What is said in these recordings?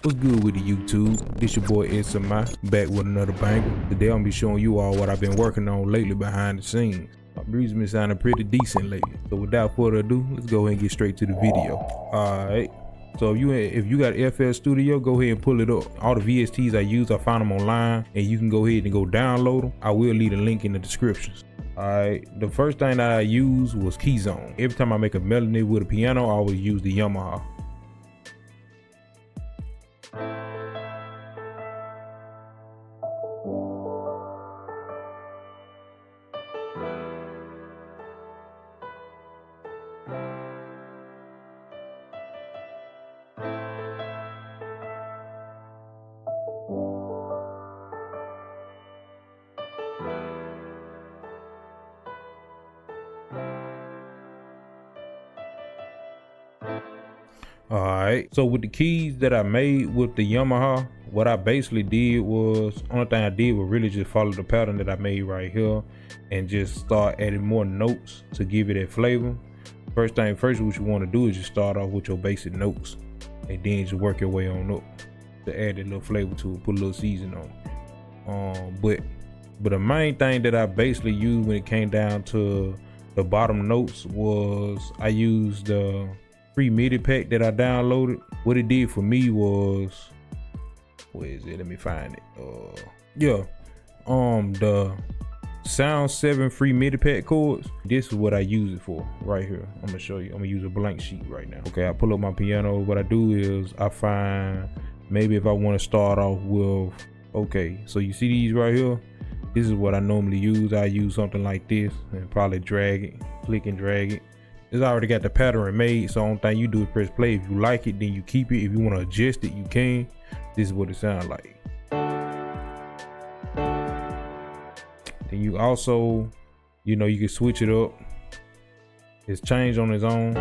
What's good with the YouTube? This your boy SMI back with another banger. Today I'm gonna be showing you all what I've been working on lately behind the scenes. My music been sounding pretty decent lately. So without further ado, let's go ahead and get straight to the video. Alright. So if you got FL Studio, go ahead and pull it up. All the VSTs I use, I found them online, and you can go ahead and go download them. I will leave a link in the descriptions. Alright, the first thing that I used was Keyzone. Every time I make a melody with a piano, I always use the Yamaha. Alright, so with the keys that I made with the Yamaha, what I basically did was, only thing I did was really just follow the pattern that I made right here and just start adding more notes to give it that flavor. First thing first, what you want to do is just start off with your basic notes and then just work your way on up to add a little flavor to it, put a little season on it. But the main thing that I basically used when it came down to the bottom notes was I used the free MIDI pack that I downloaded. What it did for me was, where is it? Let me find it. The Sound 7 free MIDI pack chords. This is what I use it for right here. I'm gonna show you. I'm gonna use a blank sheet right now. Okay, I pull up my piano. What I do is I find maybe if I want to start off with, okay, so you see these right here. This is what I normally use. I use something like this and probably drag it, click and drag it. It's already got the pattern made, so the only thing you do is press play. If you like it, then you keep it. If you want to adjust it, you can. This is what it sounds like. Then you also, you can switch it up. It's changed on its own.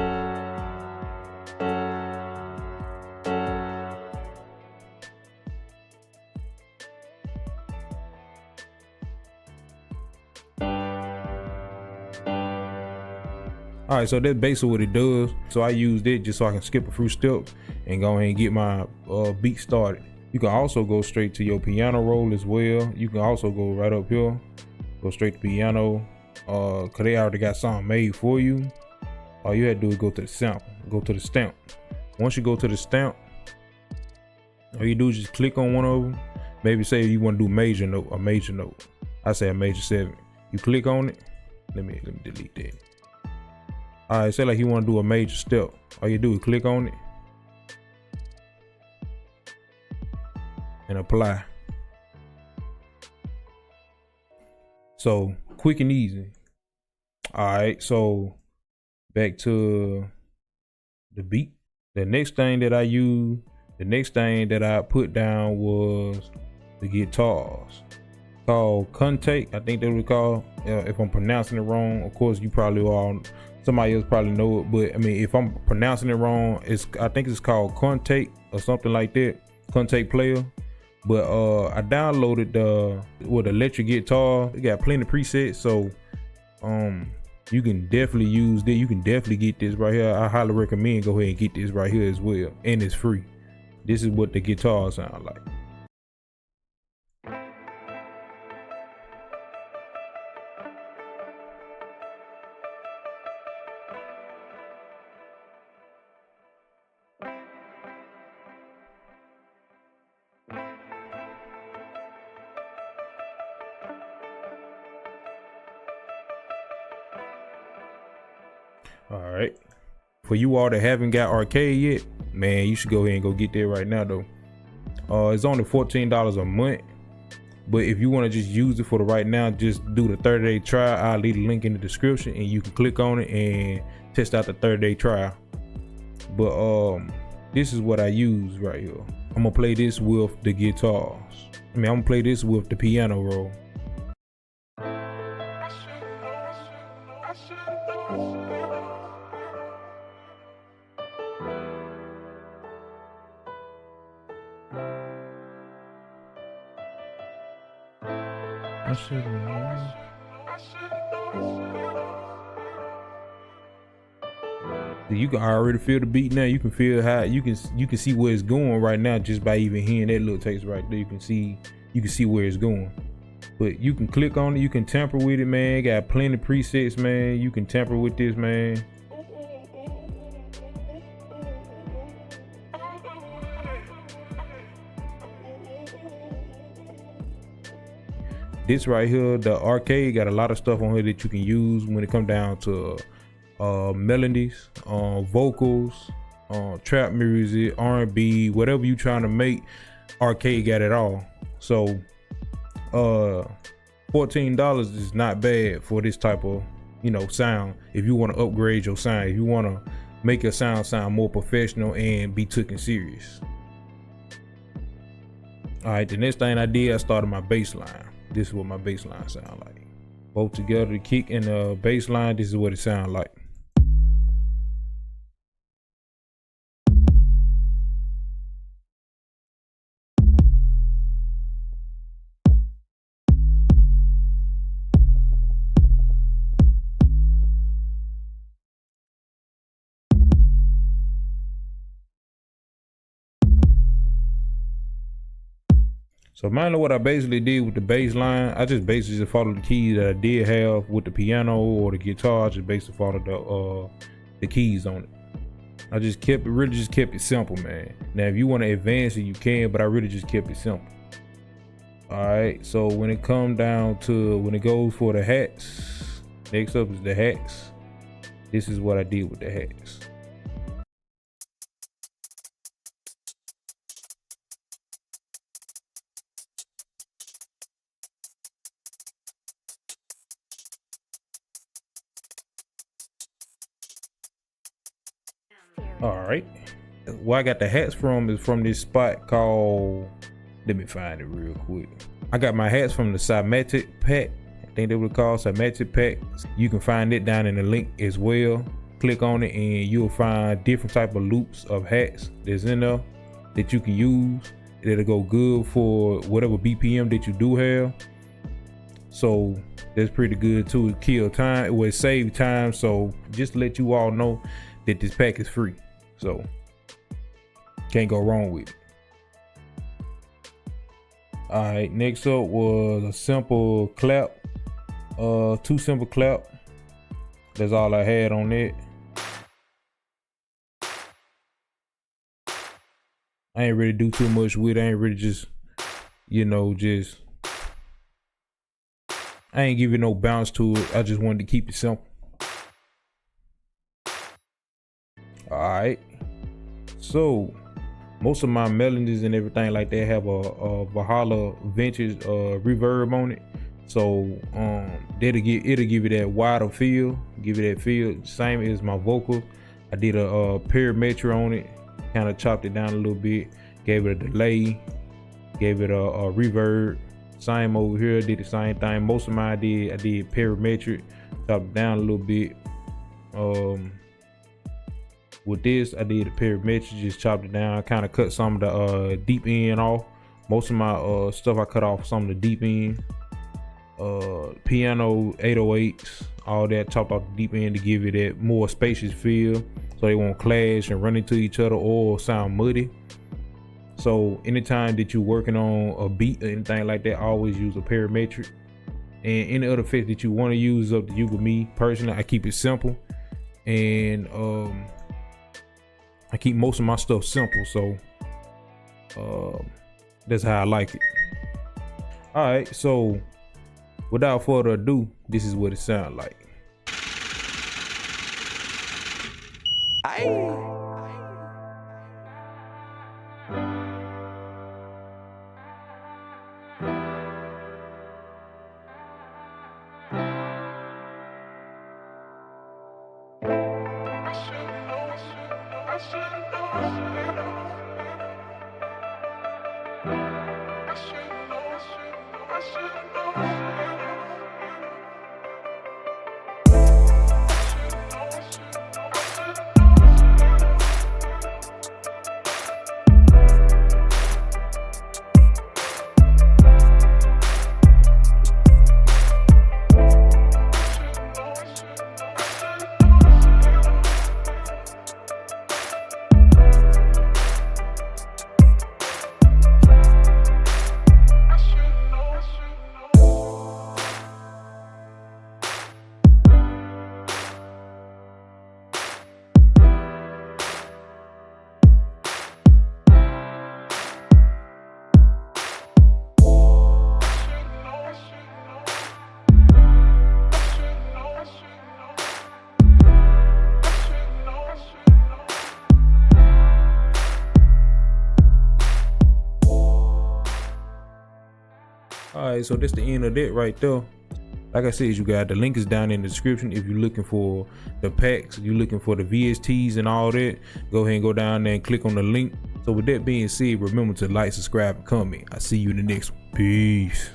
All right, so that's basically what it does. So I used it just so I can skip a few steps and go ahead and get my beat started. You can also go straight to your piano roll as well. You can also go right up here, go straight to piano, cause they already got something made for you. All you have to do is go to the sample, go to the stamp. Once you go to the stamp, all you do is just click on one of them. Maybe say you want to do a major note. I say a major 7. You click on it. Let me delete that. All right, say like you want to do a major step. All you do is click on it and apply. So quick and easy. All right, so back to the beat. The next thing that I put down was the guitars. Called KONTAKT, I think they were called. If I'm pronouncing it wrong, of course you probably all, somebody else probably know it, but I mean, if I'm pronouncing it wrong, I think it's called KONTAKT or something like that, KONTAKT player. But I downloaded the electric guitar. It got plenty of presets, so you can definitely use this. You can definitely get this right here. I highly recommend go ahead and get this right here as well, and it's free. This is what the guitar sounds like. All right, for you all that haven't got arcade yet, man, you should go ahead and go get that right now though. It's only $14 a month, but if you want to just use it for the right now, just do the 30-day trial. I'll leave the link in the description and you can click on it and test out the 30-day trial. But this is what I use right here. I'm gonna play this with the guitars. I'm gonna play this with the piano roll. I should have known. You can already feel the beat now. You can feel how you can see where it's going right now just by even hearing that little text right there. You can see where it's going. But you can click on it, you can tamper with it, man. Got plenty of presets, man. You can tamper with this, man. This right here, the arcade, got a lot of stuff on here that you can use when it comes down to melodies, vocals, trap music, R&B, whatever you trying to make. Arcade got it all. So $14 is not bad for this type of, you know, sound. If you want to upgrade your sound, if you want to make your sound more professional and be taken serious. All right, the next thing I did, I started my bass line. This is what my bass line sound like. Both together, the kick and the bass line, this is what it sound like. So mainly what I basically did with the bass line, I just basically just followed the keys that I did have with the piano or the guitar. I just basically followed the keys on it. I just really just kept it simple, man. Now if you want to advance it, you can, but I really just kept it simple. All right, so when it comes down to, when it goes for the hats, next up is the hats. This is what I did with the hats. All right, where I got the hats from is from this spot called, let me find it real quick. I got my hats from the Cymatic pack. I think they would call Cymatic pack. You can find it down in the link as well. Click on it and you'll find different type of loops of hats that's in there that you can use. It'll go good for whatever BPM that you do have. So that's pretty good too. It kill time, it will save time. So just to let you all know that this pack is free. So can't go wrong with it. All right, next up was a simple clap, 2 simple clap. That's all I had on it. I ain't really do too much with it. I ain't really just, you know, I ain't giving no bounce to it. I just wanted to keep it simple. All right, so most of my melodies and everything like that have a Valhalla vintage reverb on it. So it'll give it that wider feel, give it that feel. Same as my vocals. I did a parameter on it, kind of chopped it down a little bit, gave it a delay, gave it a reverb. Same over here, did the same thing. Most of mine I did parametric, chopped it down a little bit. With this, I did a parametric, just chopped it down, kind of cut some of the deep end off. Most of my stuff I cut off some of the deep end. Piano 808s, all that, chopped off the deep end to give it that more spacious feel, so they won't clash and run into each other or sound muddy. So anytime that you're working on a beat or anything like that, always use a parametric. And any other effects that you want to use, up to you. With me personally, I keep it simple, and I keep most of my stuff simple, so that's how I like it. All right, so without further ado, this is what it sounds like. right, so that's the end of that right there. Like I said, you got the link is down in the description. If you're looking for the packs, you're looking for the VSTs and all that, go ahead and go down there and click on the link. So with that being said, remember to like, subscribe, and comment. I'll see you in the next one. Peace.